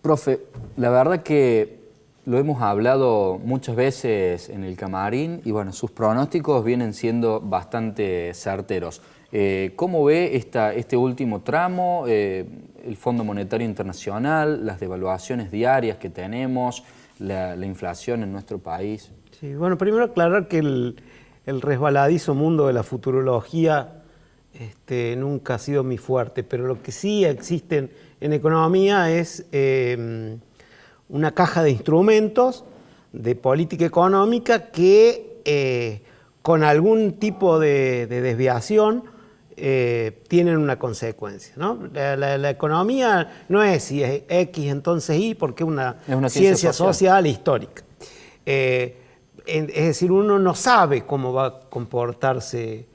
Profe, la verdad que lo hemos hablado muchas veces en el camarín y bueno, sus pronósticos vienen siendo bastante certeros. ¿Cómo ve este último tramo, el Fondo Monetario Internacional, las devaluaciones diarias que tenemos, la inflación en nuestro país? Sí, bueno, primero aclarar que el resbaladizo mundo de la futurología nunca ha sido mi fuerte, pero lo que sí existe en economía es una caja de instrumentos de política económica que con algún tipo de desviación tienen una consecuencia, ¿no? La economía no es si es X entonces Y, porque es una ciencia social histórica. Es decir, uno no sabe cómo va a comportarse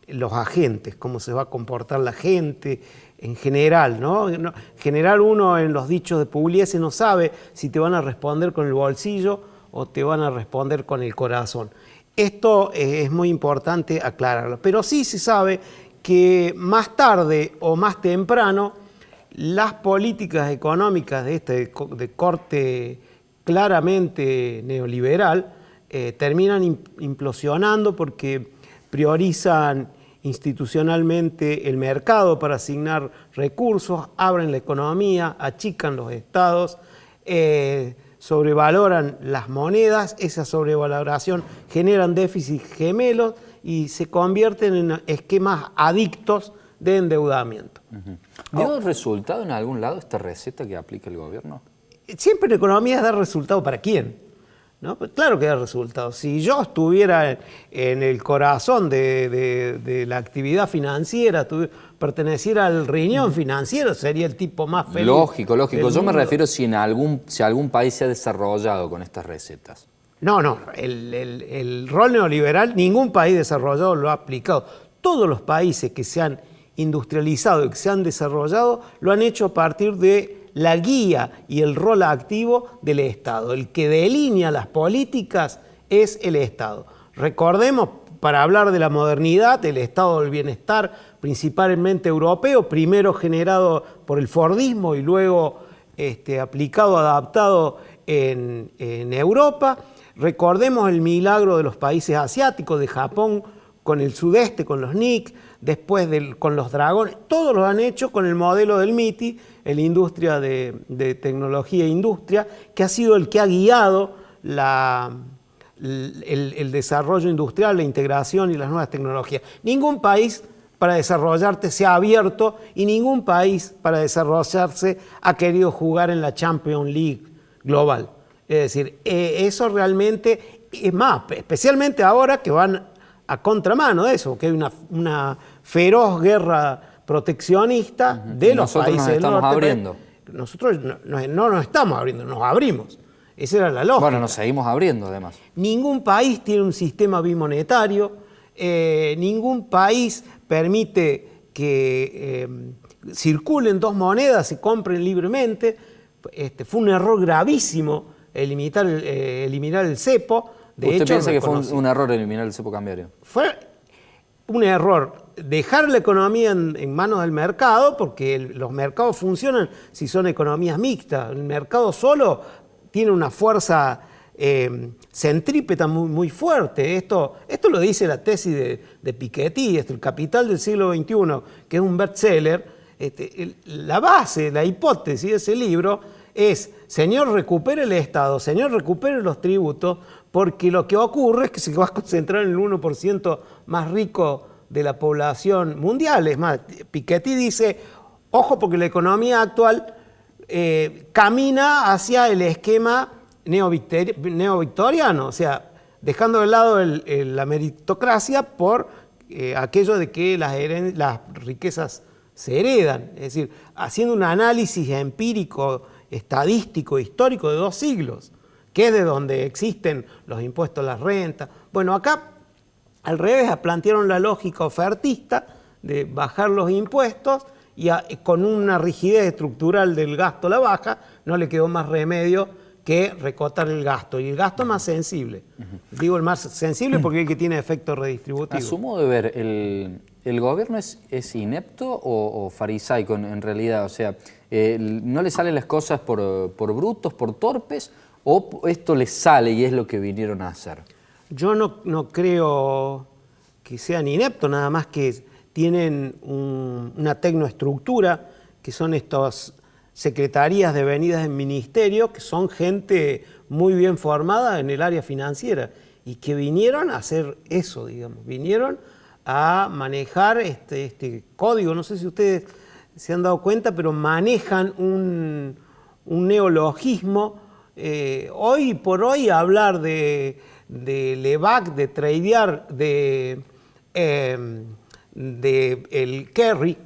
los agentes, cómo se va a comportar la gente en general, ¿no? En general uno en los dichos de Pugliese no sabe si te van a responder con el bolsillo o te van a responder con el corazón. Esto es muy importante aclararlo, pero sí se sabe que más tarde o más temprano las políticas económicas de corte claramente neoliberal terminan implosionando porque priorizan institucionalmente el mercado para asignar recursos, abren la economía, achican los estados, sobrevaloran las monedas, esa sobrevaloración generan déficits gemelos y se convierten en esquemas adictos de endeudamiento. ¿Dio resultado en algún lado esta receta que aplica el gobierno? Siempre en economía da resultado para quién, ¿no? Pues claro que da resultado. Si yo estuviera en el corazón de la actividad financiera, perteneciera al riñón financiero, sería el tipo más feliz. Lógico. Yo me refiero si algún país se ha desarrollado con estas recetas. No. El rol neoliberal, ningún país desarrollado lo ha aplicado. Todos los países que se han industrializado y que se han desarrollado lo han hecho a partir de la guía y el rol activo del Estado. El que delinea las políticas es el Estado. Recordemos, para hablar de la modernidad, el Estado del bienestar, principalmente europeo, primero generado por el Fordismo y luego aplicado, adaptado en Europa. Recordemos el milagro de los países asiáticos, de Japón con el sudeste, con los NIC, después con los dragones, todos lo han hecho con el modelo del MITI, el Industria de Tecnología e Industria, que ha sido el que ha guiado el desarrollo industrial, la integración y las nuevas tecnologías. Ningún país para desarrollarse se ha abierto y ningún país para desarrollarse ha querido jugar en la Champions League global. Es decir, eso realmente es más, especialmente ahora que van a contramano de eso, que hay una feroz guerra proteccionista de los países del norte. Abriendo. Nosotros no nos estamos abriendo, nos abrimos. Esa era la lógica. Bueno, nos seguimos abriendo además. Ningún país tiene un sistema bimonetario, ningún país permite que circulen dos monedas y compren libremente. Fue un error gravísimo eliminar el cepo. ¿Usted piensa que fue un error eliminar el cepo cambiario? Fue un error dejar la economía en manos del mercado, porque los mercados funcionan si son economías mixtas. El mercado solo tiene una fuerza centrípeta muy fuerte. Esto lo dice la tesis de Piketty, el Capital del siglo XXI, que es un bestseller. La base, la hipótesis de ese libro es: señor, recupere el Estado, señor, recupere los tributos, porque lo que ocurre es que se va a concentrar en el 1% más rico de la población mundial. Es más, Piketty dice, ojo, porque la economía actual camina hacia el esquema neovictoriano, o sea, dejando de lado la meritocracia por aquello de que las riquezas se heredan. Es decir, haciendo un análisis empírico, estadístico, histórico de 2 siglos, que es de donde existen los impuestos a las rentas. Bueno, acá al revés plantearon la lógica ofertista de bajar los impuestos y con una rigidez estructural del gasto a la baja no le quedó más remedio que recortar el gasto, y el gasto más sensible. Digo el más sensible porque es el que tiene efecto redistributivo. A su modo de ver, ¿el gobierno es inepto o farisaico en realidad? O sea, ¿no le salen las cosas por brutos, por torpes, o esto les sale y es lo que vinieron a hacer? Yo no creo que sean ineptos, nada más que tienen una tecnoestructura, que son estas secretarías devenidas en ministerio, que son gente muy bien formada en el área financiera y que vinieron a hacer eso, digamos, vinieron a manejar este código. No sé si ustedes se han dado cuenta, pero manejan un neologismo. Hoy por hoy hablar de levac, de tradear, de el carry,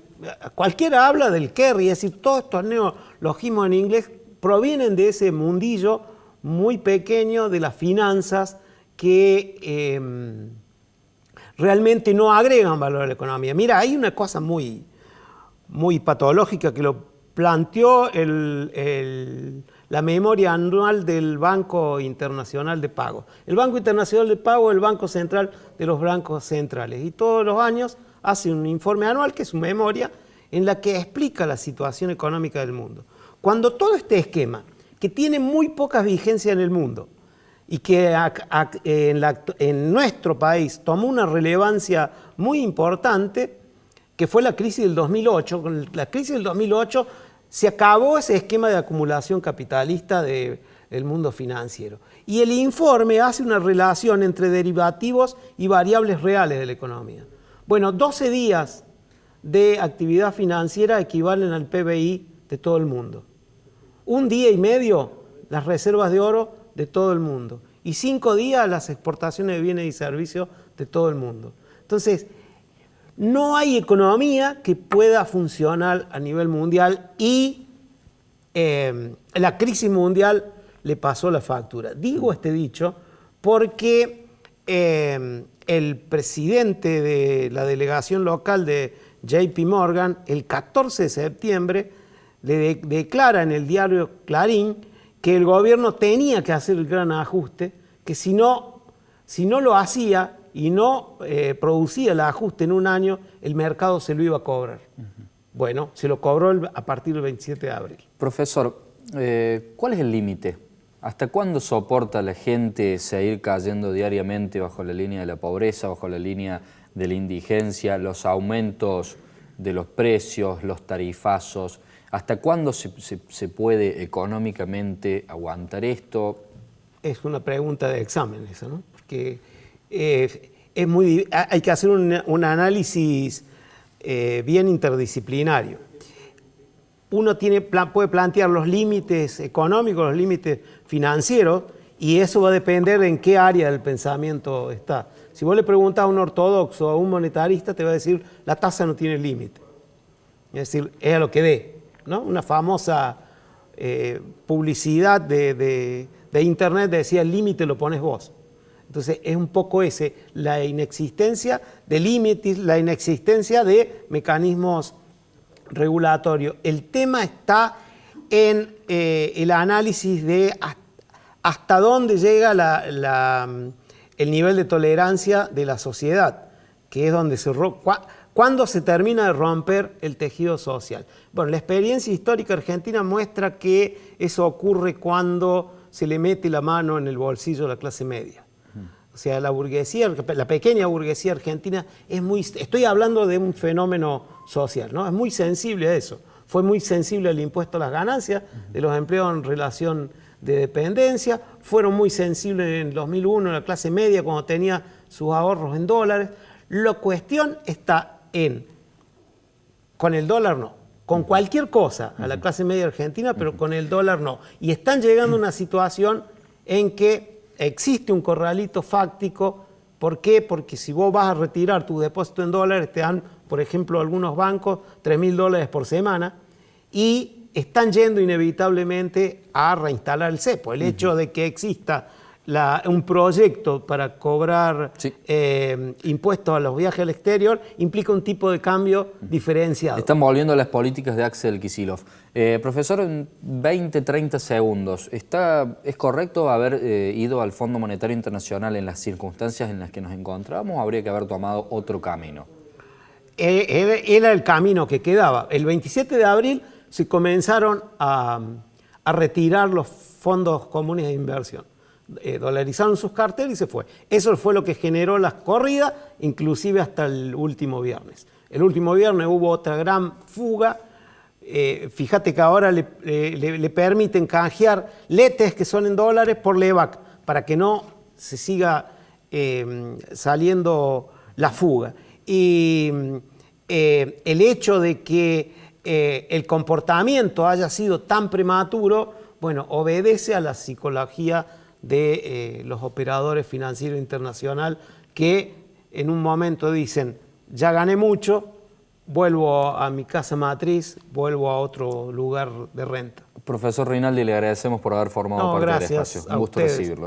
cualquiera habla del carry, es decir, todos estos neologismos en inglés provienen de ese mundillo muy pequeño de las finanzas que realmente no agregan valor a la economía. Mira, hay una cosa muy patológica que lo planteó la memoria anual del Banco Internacional de Pago. El Banco Internacional de Pago es el banco central de los bancos centrales y todos los años hace un informe anual, que es su memoria, en la que explica la situación económica del mundo. Cuando todo este esquema, que tiene muy poca vigencia en el mundo y que en nuestro país tomó una relevancia muy importante, que fue la crisis del 2008. Con la crisis del 2008 se acabó ese esquema de acumulación capitalista del mundo financiero. Y el informe hace una relación entre derivativos y variables reales de la economía. Bueno, 12 días de actividad financiera equivalen al PBI de todo el mundo. Un día y medio las reservas de oro de todo el mundo. Y 5 días las exportaciones de bienes y servicios de todo el mundo. Entonces, no hay economía que pueda funcionar a nivel mundial y la crisis mundial le pasó la factura. Digo este dicho porque el presidente de la delegación local de JP Morgan, el 14 de septiembre, le declara en el diario Clarín que el gobierno tenía que hacer el gran ajuste, que si no lo hacía y no producía el ajuste en un año, el mercado se lo iba a cobrar. Bueno, se lo cobró a partir del 27 de abril. Profesor, ¿cuál es el límite? ¿Hasta cuándo soporta la gente seguir cayendo diariamente bajo la línea de la pobreza, bajo la línea de la indigencia, los aumentos de los precios, los tarifazos? ¿Hasta cuándo se puede económicamente aguantar esto? Es una pregunta de examen esa, ¿no? Porque hay que hacer un análisis bien interdisciplinario. Uno puede plantear los límites económicos, los límites financieros, y eso va a depender en qué área del pensamiento está. Si vos le preguntás a un ortodoxo o a un monetarista, te va a decir, la tasa no tiene límite. Es decir, es a lo que dé, ¿no? Una famosa publicidad de internet decía, el límite lo pones vos. Entonces es un poco la inexistencia de límites, la inexistencia de mecanismos regulatorios. El tema está en el análisis de hasta dónde llega el nivel de tolerancia de la sociedad, que es donde cuándo se termina de romper el tejido social. Bueno, la experiencia histórica argentina muestra que eso ocurre cuando se le mete la mano en el bolsillo a la clase media. O sea, la pequeña burguesía argentina estoy hablando de un fenómeno social, ¿no? Es muy sensible a eso. Fue muy sensible al impuesto a las ganancias de los empleados en relación de dependencia. Fueron muy sensibles en 2001 la clase media cuando tenía sus ahorros en dólares. La cuestión está con el dólar no. Con cualquier cosa a la clase media argentina, pero con el dólar no. Y están llegando a una situación en que existe un corralito fáctico. ¿Por qué? Porque si vos vas a retirar tu depósito en dólares, te dan, por ejemplo, algunos bancos $3.000 por semana y están yendo inevitablemente a reinstalar el cepo. El hecho de que exista un proyecto para cobrar impuestos a los viajes al exterior implica un tipo de cambio diferenciado. Están volviendo a las políticas de Axel Kicillof. Profesor, en 20, 30 segundos, ¿es correcto haber ido al Fondo Monetario Internacional en las circunstancias en las que nos encontramos o habría que haber tomado otro camino? era el camino que quedaba. El 27 de abril se comenzaron a retirar los fondos comunes de inversión. Dolarizaron sus carteras y se fue. Eso fue lo que generó las corridas, inclusive hasta el último viernes. El último viernes hubo otra gran fuga. Fíjate que ahora le permiten canjear letes que son en dólares por LEVAC, para que no se siga saliendo la fuga. Y el hecho de que el comportamiento haya sido tan prematuro, bueno, obedece a la psicología de los operadores financieros internacionales que en un momento dicen, ya gané mucho, vuelvo a mi casa matriz, vuelvo a otro lugar de renta. Profesor Rinaldi, le agradecemos por haber formado parte del espacio. Un gusto recibirlo.